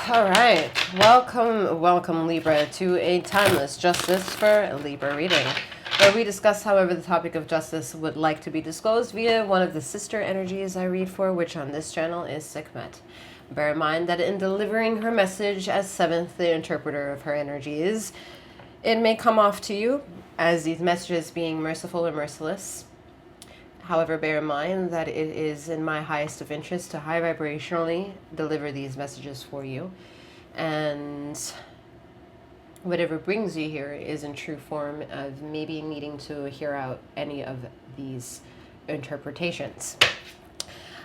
All right. Welcome, Libra, to a timeless justice for Libra reading, where we discuss however the topic of justice would like to be disclosed via one of the sister energies I read for, which on this channel is Sekhmet. Bear in mind that in delivering her message as seventh, the interpreter of her energies, it may come off to you as these messages being merciful or merciless. However, bear in mind that it is in my highest of interest to high vibrationally deliver these messages for you. And whatever brings you here is in true form of maybe needing to hear out any of these interpretations.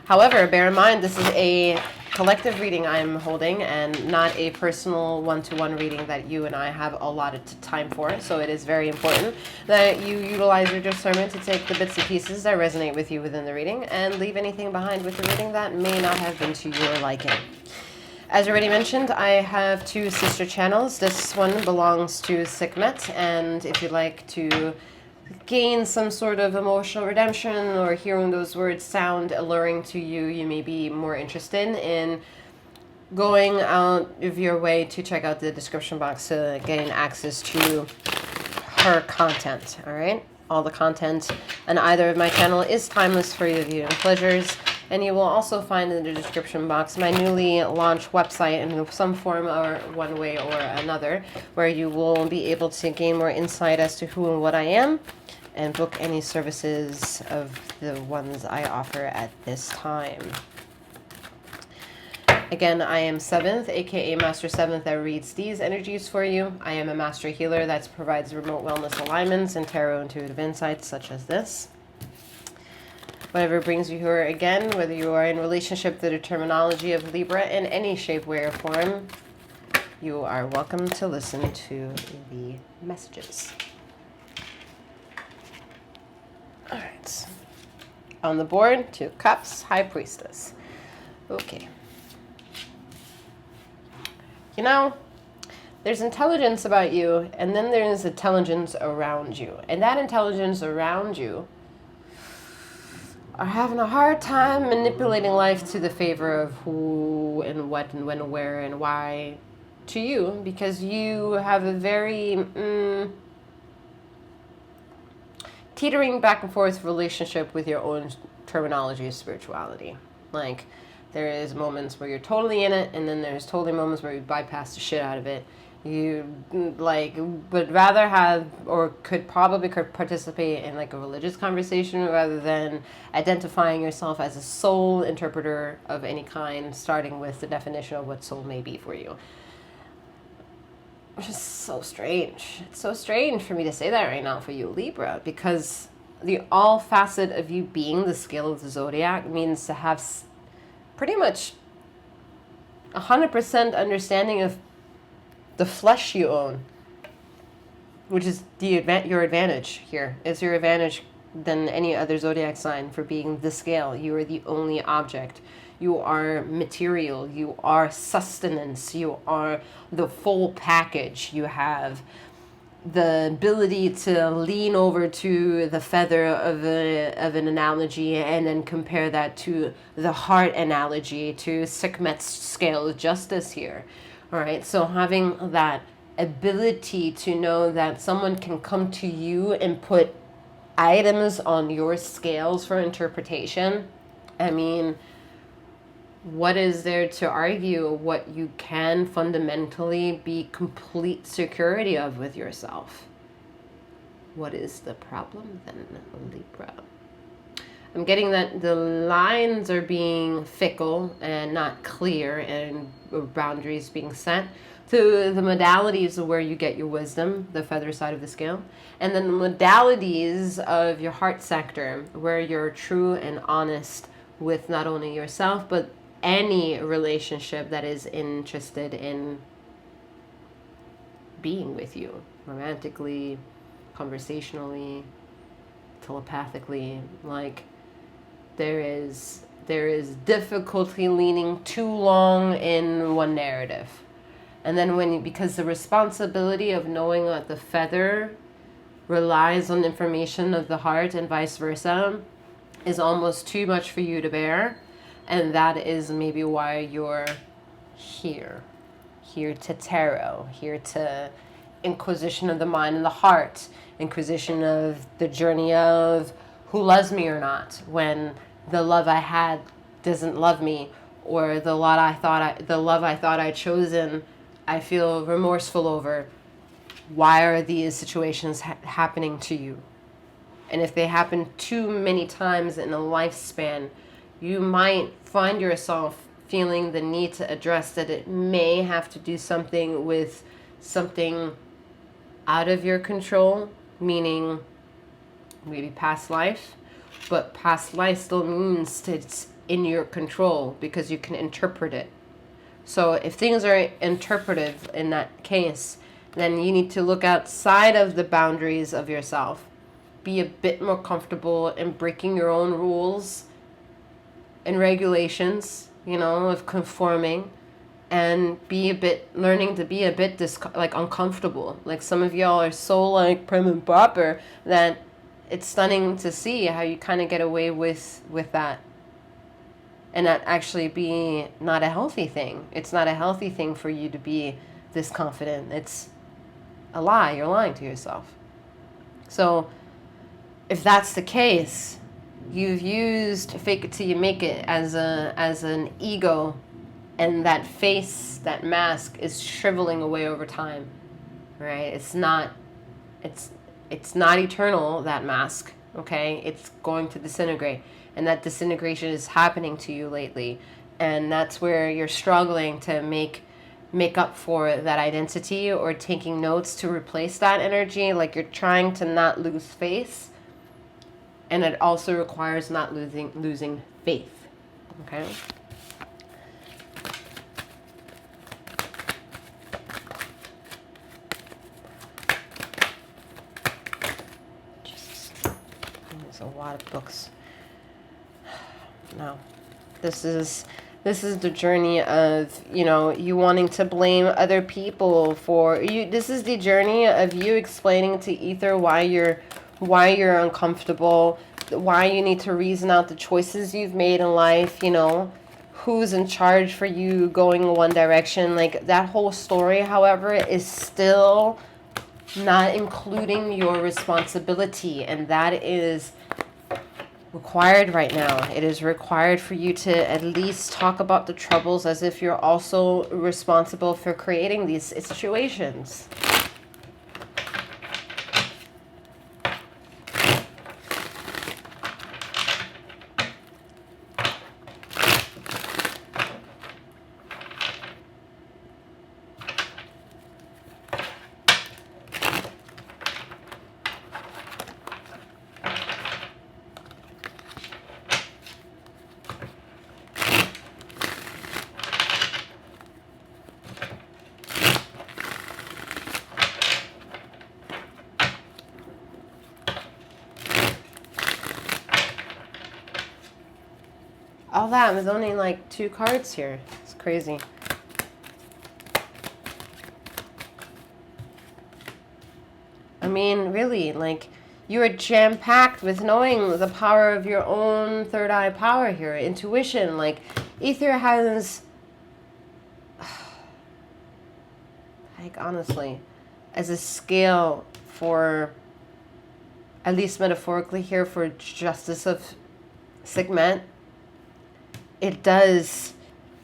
However, bear in mind this is a collective reading I'm holding and not a personal one-to-one reading that you and I have allotted time for. So it is very important that you utilize your discernment to take the bits and pieces that resonate with you within the reading and leave anything behind with the reading that may not have been to your liking. As already mentioned, I have two sister channels. This one belongs to Sekhmet, and if you'd like to gain some sort of emotional redemption or hearing those words sound alluring to you, you may be more interested in going out of your way to check out the description box to gain access to her content. All right, all the content on either of my channel is timeless for your viewing pleasures, and you will also find in the description box my newly launched website in some form or one way or another, where you will be able to gain more insight as to who and what I am and book any services of the ones I offer at this time. Again, I am Seventh, aka Master Seventh, that reads these energies for you. I am a master healer that provides remote wellness alignments and tarot intuitive insights such as this. Whatever brings you here, again, whether you are in relationship to the terminology of Libra in any shape, way, or form, you are welcome to listen to the messages. All right. On the board, 2 cups, High Priestess. Okay. You know, there's intelligence about you, and then there's intelligence around you. And that intelligence around you are having a hard time manipulating life to the favor of who and what and when and where and why to you, because you have a very teetering back and forth relationship with your own terminology of spirituality. Like, there is moments where you're totally in it, and then there's totally moments where you bypass the shit out of it. You like would rather have or could participate in like a religious conversation rather than identifying yourself as a soul interpreter of any kind, starting with the definition of what soul may be for you. Which is so strange. It's so strange for me to say that right now for you, Libra, because the all facet of you being the scale of the zodiac means to have pretty much 100% understanding of the flesh you own, which is your advantage here. It's your advantage than any other zodiac sign for being the scale. You are the only object. You are material. You are sustenance. You are the full package. You have the ability to lean over to the feather of an analogy and then compare that to the heart analogy, to Sekhmet's scale of justice here. All right, so having that ability to know that someone can come to you and put items on your scales for interpretation, I mean, what is there to argue what you can fundamentally be complete security of with yourself? What is the problem then, Libra? I'm getting that the lines are being fickle and not clear, and boundaries being set to the modalities of where you get your wisdom, the feather side of the scale, and then the modalities of your heart sector, where you're true and honest with not only yourself, but any relationship that is interested in being with you, romantically, conversationally, telepathically. Like, there is difficulty leaning too long in one narrative. And then because the responsibility of knowing that the feather relies on information of the heart and vice versa is almost too much for you to bear. And that is maybe why you're here. here to tarot, here to inquisition of the mind and the heart, inquisition of the journey of who loves me or not, when the love I had doesn't love me, or the love I thought I'd chosen, I feel remorseful over. Why are these situations happening to you? And if they happen too many times in a lifespan, you might find yourself feeling the need to address that it may have to do something with something out of your control, meaning maybe past life, but past life still means it's in your control because you can interpret it. So if things are interpretive in that case, then you need to look outside of the boundaries of yourself. Be a bit more comfortable in breaking your own rules and regulations, of conforming, and learning to be a bit uncomfortable. Like some of y'all are so like prim and proper that it's stunning to see how you kind of get away with that. And that actually be not a healthy thing. It's not a healthy thing for you to be this confident. It's a lie. You're lying to yourself. So if that's the case, you've used fake it till you make it as an ego, and that face, that mask is shriveling away over time, right? It's not eternal, that mask, okay? It's going to disintegrate, and that disintegration is happening to you lately, and that's where you're struggling to make up for that identity, or taking notes to replace that energy, like you're trying to not lose face. And it also requires not losing faith. Okay? Jesus. There's a lot of books. No. This is the journey of, you wanting to blame other people for you. This is the journey of you explaining to Ether why you're uncomfortable, why you need to reason out the choices you've made in life, who's in charge for you going in one direction. Like that whole story, however, is still not including your responsibility, and that is required right now. It is required for you to at least talk about the troubles as if you're also responsible for creating these situations. All that was only like 2 cards here. It's crazy. I mean, really, like, you are jam-packed with knowing the power of your own third eye power here, intuition. Like, Ether has, like, honestly, as a scale for, at least metaphorically here, for justice of Sekhmet, it does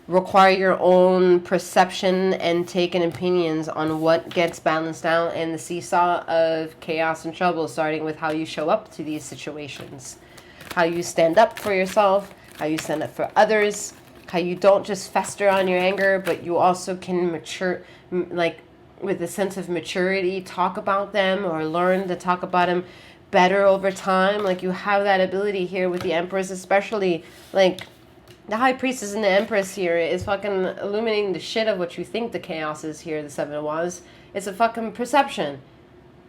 require your own perception and take in opinions on what gets balanced out in the seesaw of chaos and trouble, starting with how you show up to these situations, how you stand up for yourself, how you stand up for others, how you don't just fester on your anger, but you also can mature, like with a sense of maturity, talk about them or learn to talk about them better over time. Like you have that ability here with the Empress, especially. Like the High Priestess and the Empress here is fucking illuminating the shit of what you think the chaos is here, the Seven of Wands. It's a fucking perception.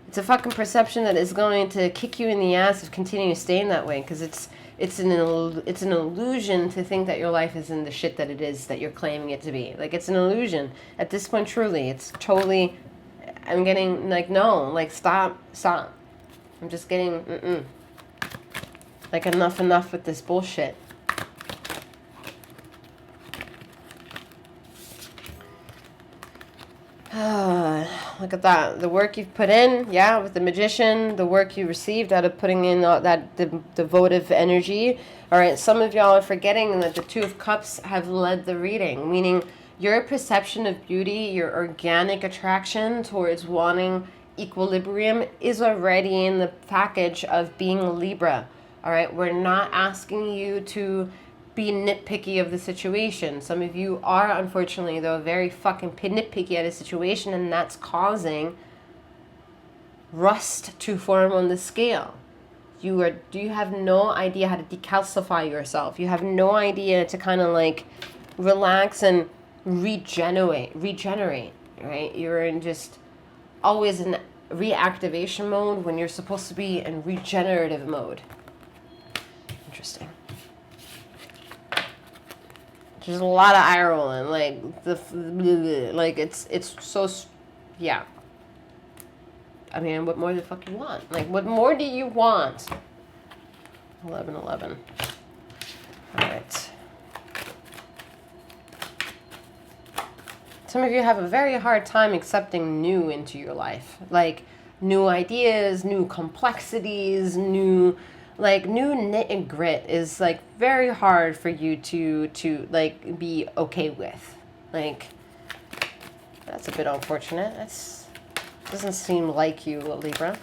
It's a fucking perception that is going to kick you in the ass if continuing staying that way, because it's an illusion to think that your life is in the shit that it is, that you're claiming it to be. Like, it's an illusion. At this point, truly, it's totally, I'm getting, like, no, like, stop. I'm just getting, like, enough with this bullshit. Look at that. The work you've put in, yeah, with the magician, the work you received out of putting in all that devotive energy. All right, some of y'all are forgetting that the Two of Cups have led the reading, meaning your perception of beauty, your organic attraction towards wanting equilibrium is already in the package of being a Libra. All right, we're not asking you to be nitpicky of the situation. Some of you are, unfortunately, though, very fucking nitpicky at a situation, and that's causing rust to form on the scale. You have no idea how to decalcify yourself. You have no idea to kind of like relax and regenerate, right? You're in just always in reactivation mode when you're supposed to be in regenerative mode. Interesting. There's a lot of eye rolling, like like it's so, yeah. I mean, what more the fuck you want? Like, what more do you want? 11:11. All right. Some of you have a very hard time accepting new into your life, like new ideas, new complexities, new knit and grit is like very hard for you to like be okay with. Like, that's a bit unfortunate. Doesn't seem like you, Libra.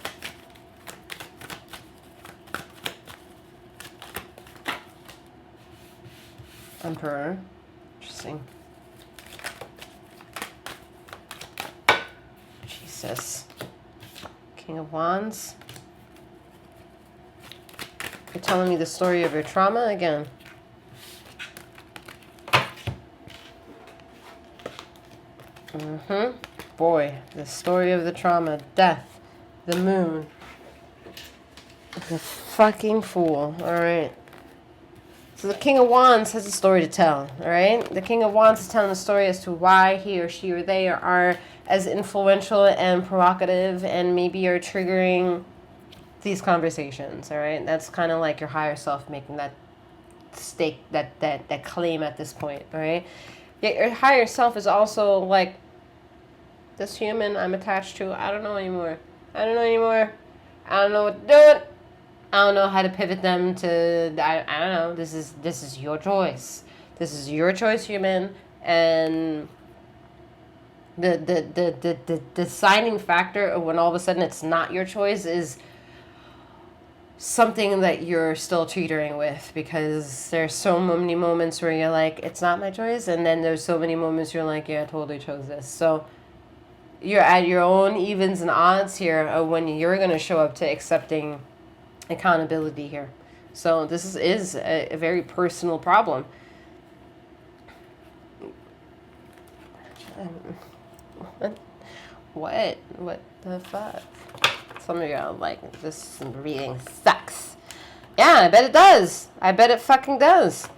Emperor. Interesting. Jesus. King of Wands. You're telling me the story of your trauma again. Boy, the story of the trauma. Death. The moon. The fucking fool. Alright. So the King of Wands has a story to tell. Alright? The King of Wands is telling a story as to why he or she or they are as influential and provocative and maybe are triggering these conversations, all right? That's kind of like your higher self making that stake, that claim at this point, all right? Yet your higher self is also like, this human I'm attached to, I don't know anymore. I don't know what to do. I don't know how to pivot them to, I don't know. This is your choice. This is your choice, human. And the deciding factor of when all of a sudden it's not your choice is something that you're still teetering with, because there's so many moments where you're like, it's not my choice, and then there's so many moments you're like, yeah, I totally chose this. So you're at your own evens and odds here of when you're going to show up to accepting accountability here. So this is a very personal problem. What the fuck? Some of you are like, this reading sucks. Yeah, I bet it does. I bet it fucking does.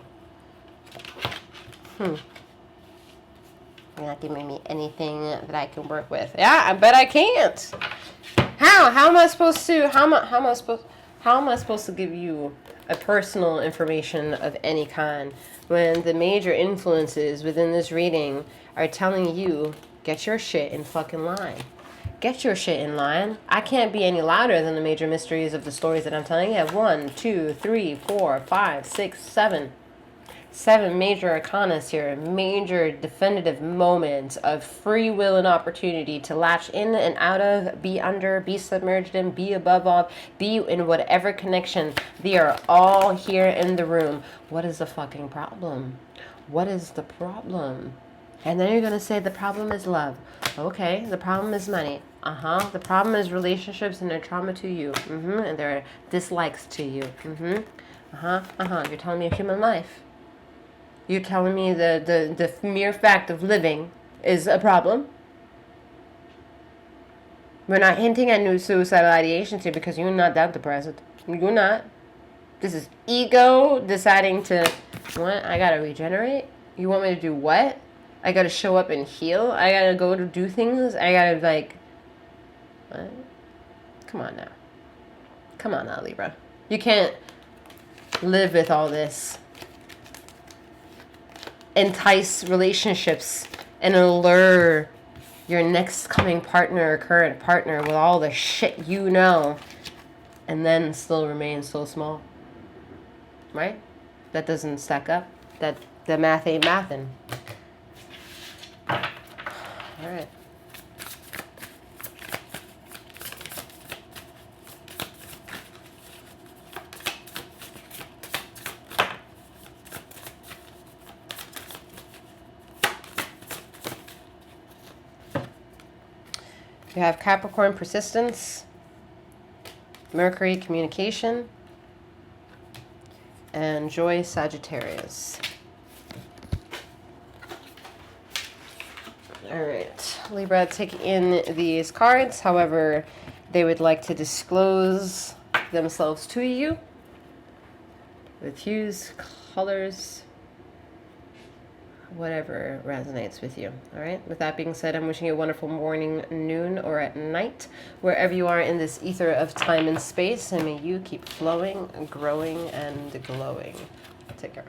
You're not giving me anything that I can work with. Yeah, I bet I can't. How am I supposed to? How am I supposed to give you a personal information of any kind when the major influences within this reading are telling you, get your shit in fucking line. Get your shit in line. I can't be any louder than the major mysteries of the stories that I'm telling you. I have 1, 2, 3, 4, 5, 6, 7. 7 major arcanas here. Major definitive moments of free will and opportunity to latch in and out of, be under, be submerged in, be above all, be in whatever connection. They are all here in the room. What is the fucking problem? What is the problem? And then you're going to say the problem is love. Okay, the problem is money. The problem is relationships and their trauma to you. And their dislikes to you. You're telling me a human life. You're telling me the mere fact of living is a problem. We're not hinting at new suicidal ideations here because you're not that depressed. You're not. This is ego deciding to, what? I gotta regenerate? You want me to do what? I gotta show up and heal? I gotta go to do things? I gotta like, what? Come on now. Come on now, Libra. You can't live with all this. Entice relationships and allure your next coming partner or current partner with all the shit you know, and then still remain so small. Right? That doesn't stack up. That the math ain't mathin'. All right. You have Capricorn, persistence, Mercury, communication, and joy, Sagittarius. All right, Libra, take in these cards. However, they would like to disclose themselves to you with hues, colors, whatever resonates with you. All right. With that being said, I'm wishing you a wonderful morning, noon, or at night, wherever you are in this ether of time and space. And may you keep flowing, growing, and glowing. Take care.